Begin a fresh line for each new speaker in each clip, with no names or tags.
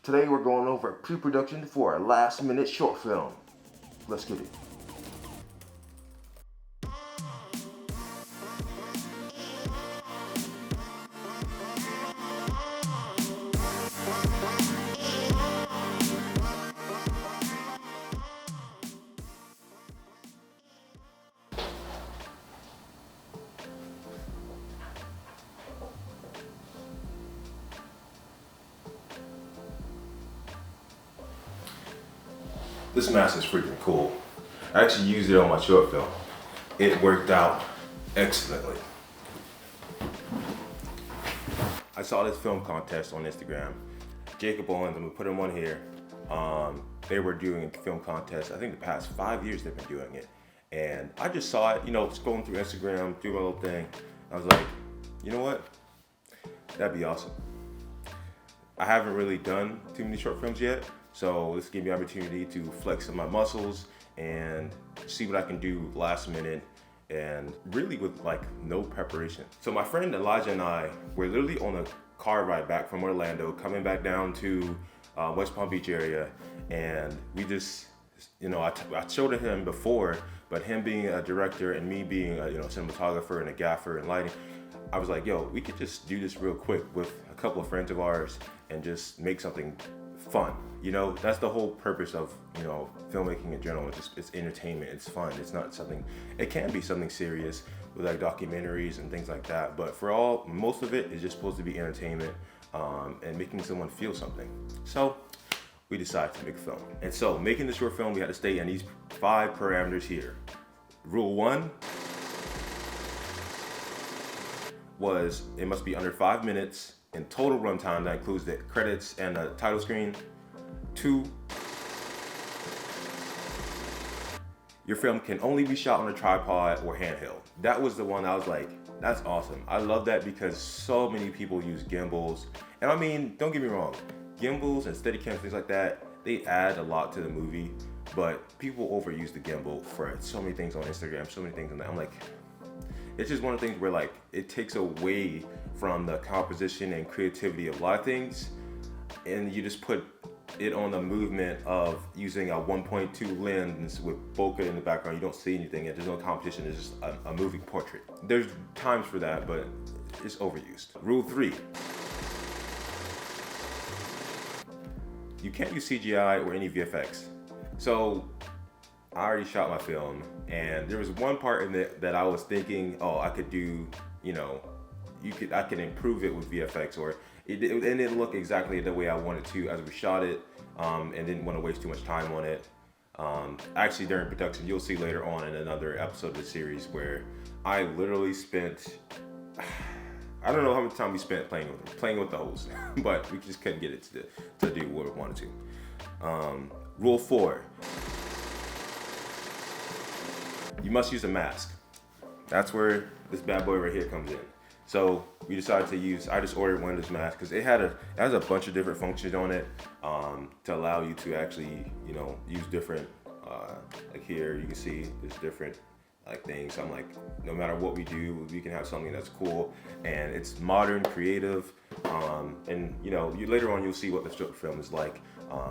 Today we're going over pre-production for our last minute short film. Let's get it. This mask is freaking cool. I actually used it on my short film. It worked out excellently. I saw this film contest on Instagram. Jacob Owens, I'm gonna put him on here. They were doing a film contest. I think the past 5 years they've been doing it. And I just saw it, just going through Instagram, doing my little thing. I was like, you know what? That'd be awesome. I haven't really done too many short films yet, so this gave me the opportunity to flex some of my muscles and see what I can do last minute and really with like no preparation. So my friend Elijah and I were literally on a car ride back from Orlando, coming back down to West Palm Beach area, and we just, I showed it him before, but him being a director and me being a cinematographer and a gaffer and lighting, I was like, yo, we could just do this real quick with a couple of friends of ours and just make something fun. That's the whole purpose of, filmmaking in general. It's entertainment, it's fun. It's not something, it can be something serious with like documentaries and things like that. But for most of it is just supposed to be entertainment and making someone feel something. So we decided to make a film. And so making the short film, we had to stay in these 5 parameters here. Rule 1 was it must be under 5 minutes in total runtime. That includes the credits and the title screen. 2, your film can only be shot on a tripod or handheld. That was the one I was like, that's awesome. I love that because so many people use gimbals. And I mean, don't get me wrong, gimbals and Steadicams, things like that, they add a lot to the movie, but people overuse the gimbal for so many things on Instagram, so many things on that. I'm like, it's just one of the things where like it takes away from the composition and creativity of a lot of things, and you just put it on the movement of using a 1.2 lens with bokeh in the background. You don't see anything, and there's no competition. It's just a moving portrait. There's times for that, but it's overused. Rule 3. You can't use CGI or any VFX. So I already shot my film, and there was one part in it that I was thinking, I could do, I can improve it with VFX, or it didn't look exactly the way I wanted to as we shot it, and didn't want to waste too much time on it. Actually, during production, you'll see later on in another episode of the series where I literally spent, I don't know how much time we spent playing with the hose, but we just couldn't get it to do what we wanted to. Rule 4. You must use a mask. That's where this bad boy right here comes in. So we decided I just ordered one of these masks because it has a bunch of different functions on it to allow you to actually, use different, like here you can see there's different like things. I'm like, no matter what we do, we can have something that's cool and it's modern, creative, and later on you'll see what the short film is like.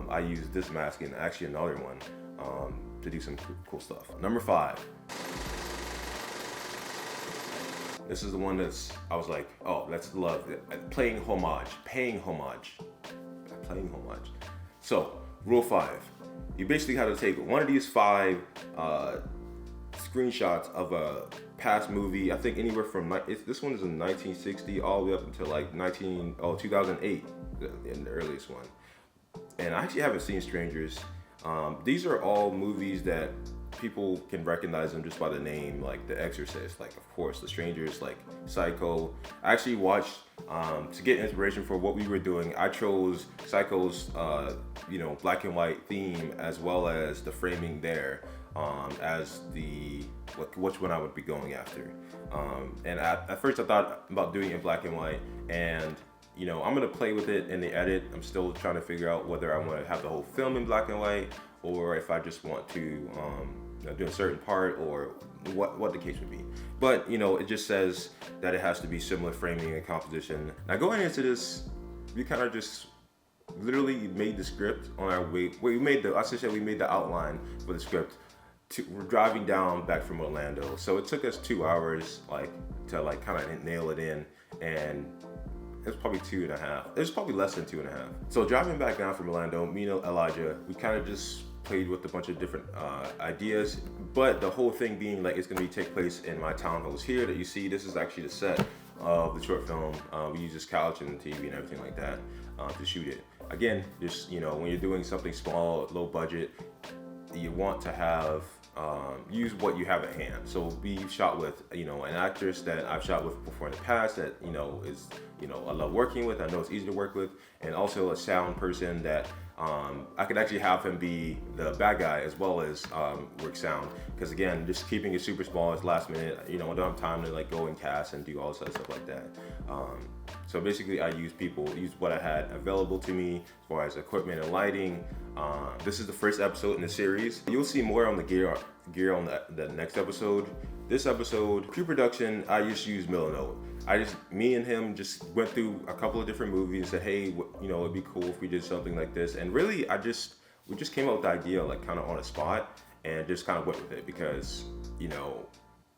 I used this mask and actually another one to do some cool stuff. Number 5. This is the one I was like, that's love. Paying homage. So, rule 5. You basically have to take one of these 5 screenshots of a past movie. I think anywhere from, this one is in 1960 all the way up until like 2008, in the earliest one. And I actually haven't seen Strangers. These are all movies that people can recognize them just by the name, like The Exorcist, like of course The Strangers, like Psycho. I actually watched to get inspiration for what we were doing. I chose Psycho's black and white theme as well as the framing there as which one I would be going after. And at first I thought about doing it in black and white, and I'm gonna play with it in the edit. I'm still trying to figure out whether I want to have the whole film in black and white or if I just want to do a certain part or what the case would be. But it just says that it has to be similar framing and composition. Now going into this, we kind of just literally made the script on our way. I should say we made the outline for the script. We're driving down back from Orlando, so it took us 2 hours, like to like kind of nail it in, and it was probably 2.5. It was probably less than 2.5. So driving back down from Orlando, me and Elijah, we kind of just played with a bunch of different ideas, but the whole thing being like it's gonna take place in my townhouse here that you see. This is actually the set of the short film. We use this couch and the TV and everything like that to shoot it. Again, just when you're doing something small, low budget, you want to have use what you have at hand. So we shot with an actress that I've shot with before in the past that is I love working with. I know it's easy to work with, and also a sound person that I could actually have him be the bad guy as well as work sound, because again, just keeping it super small is last minute. I don't have time to like go and cast and do all this other stuff like that. So basically, I used what I had available to me as far as equipment and lighting. This is the first episode in the series. You'll see more on the gear on the next episode. This episode, pre-production, I just used Milanote. Me and him just went through a couple of different movies and said, hey, it'd be cool if we did something like this. And really, we just came up with the idea like kind of on a spot and just kind of went with it because,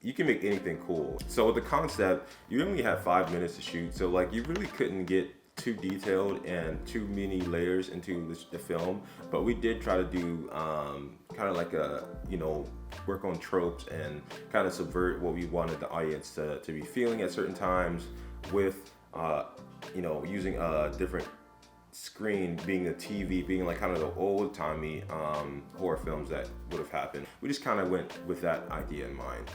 you can make anything cool. So with the concept, you only had 5 minutes to shoot. So like you really couldn't get too detailed and too many layers into the film. But we did try to do kind of like work on tropes and kind of subvert what we wanted the audience to be feeling at certain times with, using a different screen being a TV, being like kind of the old-timey horror films that would have happened. We just kind of went with that idea in mind.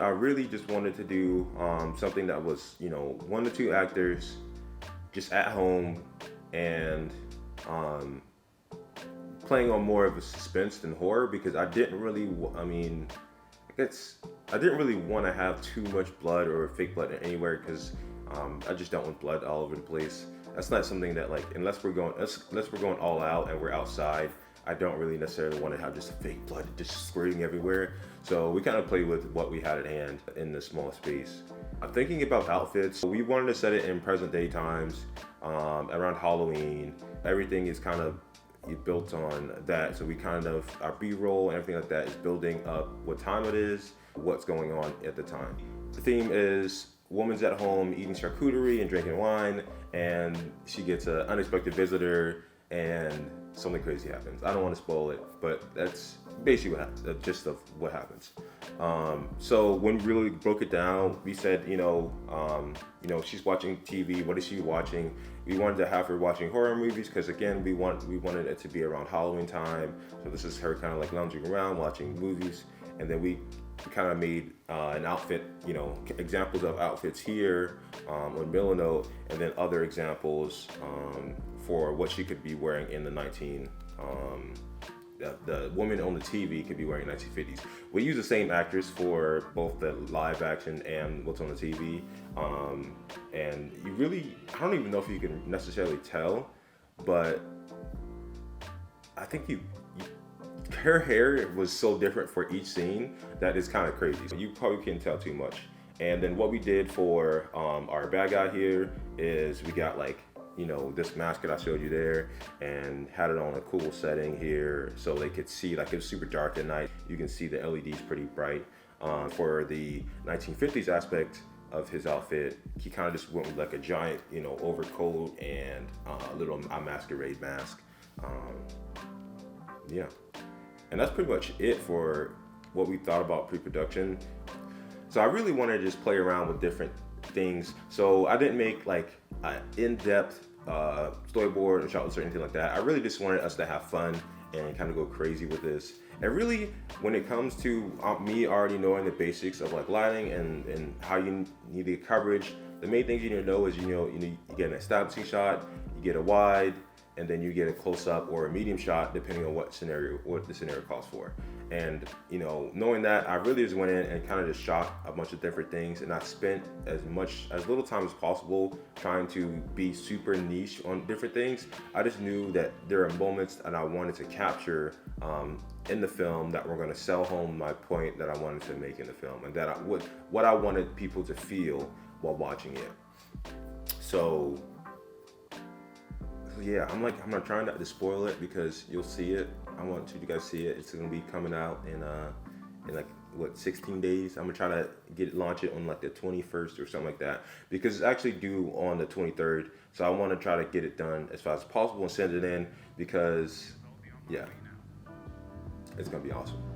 I really just wanted to do something that was, 1 to 2 actors just at home and playing on more of a suspense than horror, because I didn't really want to have too much blood or fake blood anywhere, because I just don't want blood all over the place. That's not something that unless we're going all out and we're outside, I don't really necessarily want to have just fake blood just squirting everywhere. So we kind of played with what we had at hand in this small space. I'm thinking about outfits. We wanted to set it in present day times, around Halloween. Everything is kind of built on that. So we kind of, our B-roll and everything like that is building up what time it is, what's going on at the time. The theme is woman's at home eating charcuterie and drinking wine, and she gets an unexpected visitor and something crazy happens. I don't want to spoil it, but that's basically the gist of what happens. So when we really broke it down, we said, she's watching TV. What is she watching? We wanted to have her watching horror movies because, again, we wanted it to be around Halloween time. So this is her kind of like lounging around watching movies, and then we kind of made an outfit, examples of outfits here on Milanote, and then other examples for what she could be wearing in the woman on the TV could be wearing 1950s. We use the same actress for both the live action and what's on the TV. And I don't even know if you can necessarily tell, but I think her hair was so different for each scene that it's kind of crazy. So you probably can't tell too much. And then what we did for our bad guy here is we got this mask that I showed you there and had it on a cool setting here so they could see, it was super dark at night. You can see the LEDs pretty bright. For the 1950s aspect of his outfit, he kind of just went with a giant, overcoat and a masquerade mask. Yeah. And that's pretty much it for what we thought about pre-production. So I really wanted to just play around with different things. So I didn't make an in-depth storyboard and shot list or anything like that. I really just wanted us to have fun and kind of go crazy with this. And really, when it comes to me already knowing the basics of lighting and how you need the coverage, the main things you need to know is you get an establishing shot, you get a wide, and then you get a close-up or a medium shot depending on what the scenario calls for. And knowing that, I really just went in and kind of just shot a bunch of different things, and I spent as little time as possible trying to be super niche on different things. I just knew that there are moments that I wanted to capture in the film that were going to sell home my point that I wanted to make in the film, and that what I wanted people to feel while watching it. So yeah, I'm not trying not to spoil it because you'll see it. I want you guys to see it. It's gonna be coming out in like what 16 days. I'm gonna try to launch it on like the 21st or something like that because it's actually due on the 23rd. So I want to try to get it done as fast as possible and send it in because yeah, it's gonna be awesome.